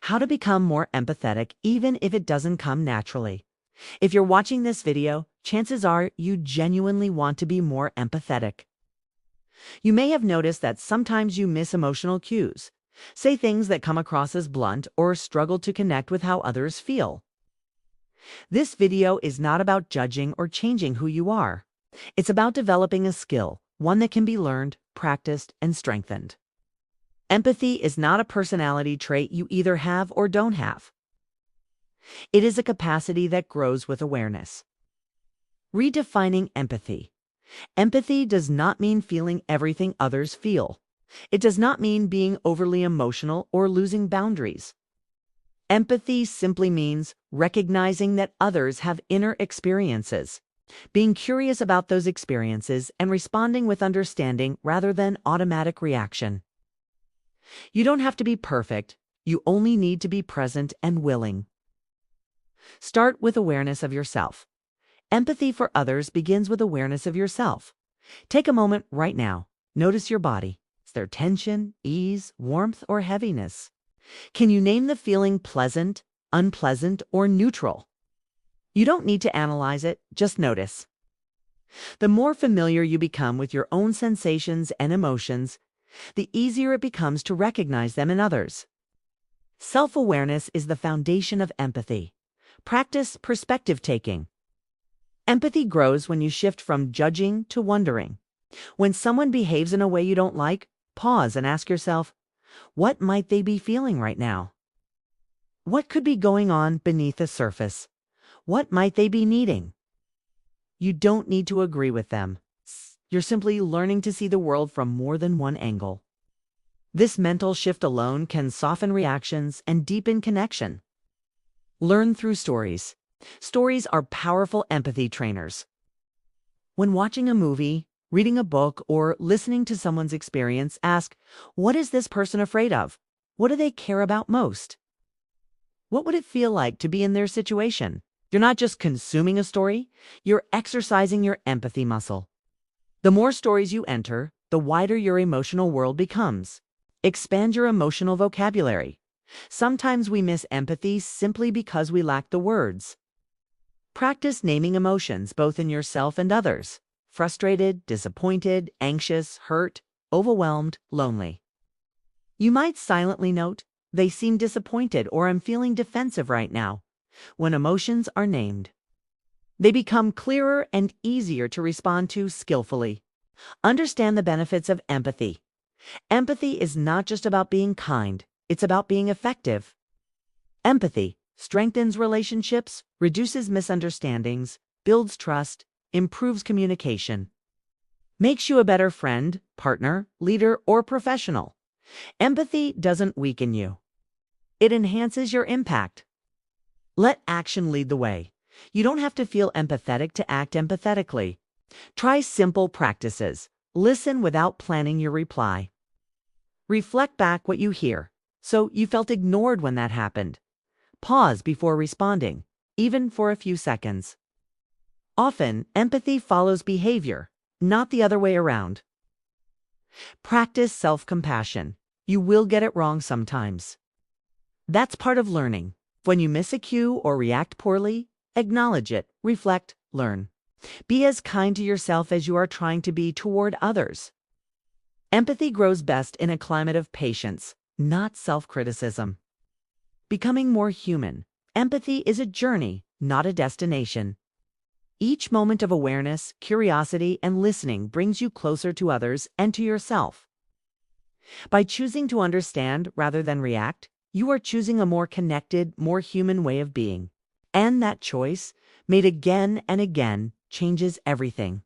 How to become more empathetic even if it doesn't come naturally. If you're watching this video, chances are you genuinely want to be more empathetic. You may have noticed that sometimes you miss emotional cues, say things that come across as blunt, or struggle to connect with how others feel. This video is not about judging or changing who you are. It's about developing a skill, one that can be learned, practiced, and strengthened. Empathy is not a personality trait you either have or don't have. It is a capacity that grows with awareness. Redefining empathy. Empathy does not mean feeling everything others feel. It does not mean being overly emotional or losing boundaries. Empathy simply means recognizing that others have inner experiences, being curious about those experiences, and responding with understanding rather than automatic reaction. You don't have to be perfect. You only need to be present and willing. Start with awareness of yourself. Empathy for others begins with awareness of yourself. Take a moment right now. Notice your body. Is there tension, ease, warmth, or heaviness? Can you name the feeling pleasant, unpleasant, or neutral? You don't need to analyze it, just notice. The more familiar you become with your own sensations and emotions, the easier it becomes to recognize them in others. Self-awareness is the foundation of empathy. Practice perspective taking. Empathy grows when you shift from judging to wondering. When someone behaves in a way you don't like, pause and ask yourself, what might they be feeling right now? What could be going on beneath the surface? What might they be needing? You don't need to agree with them. You're simply learning to see the world from more than one angle. This mental shift alone can soften reactions and deepen connection. Learn through stories. Stories are powerful empathy trainers. When watching a movie, reading a book, or listening to someone's experience, ask, what is this person afraid of? What do they care about most? What would it feel like to be in their situation? You're not just consuming a story, you're exercising your empathy muscle. The more stories you enter, the wider your emotional world becomes. Expand your emotional vocabulary. Sometimes we miss empathy simply because we lack the words. Practice naming emotions both in yourself and others. Frustrated, disappointed, anxious, hurt, overwhelmed, lonely. You might silently note, they seem disappointed, or I'm feeling defensive right now. When emotions are named, they become clearer and easier to respond to skillfully. Understand the benefits of empathy. Empathy is not just about being kind, it's about being effective. Empathy strengthens relationships, reduces misunderstandings, builds trust, improves communication, makes you a better friend, partner, leader, or professional. Empathy doesn't weaken you. It enhances your impact. Let action lead the way. You don't have to feel empathetic to act empathetically. Try simple practices. Listen without planning your reply. Reflect back what you hear. So you felt ignored when that happened. Pause before responding, even for a few seconds. Often, empathy follows behavior, not the other way around. Practice self-compassion. You will get it wrong sometimes. That's part of learning. When you miss a cue or react poorly, acknowledge it, reflect, learn. Be as kind to yourself as you are trying to be toward others. Empathy grows best in a climate of patience, not self-criticism. Becoming more human. Empathy is a journey, not a destination. Each moment of awareness, curiosity, and listening brings you closer to others and to yourself. By choosing to understand rather than react, you are choosing a more connected, more human way of being. And that choice, made again and again, changes everything.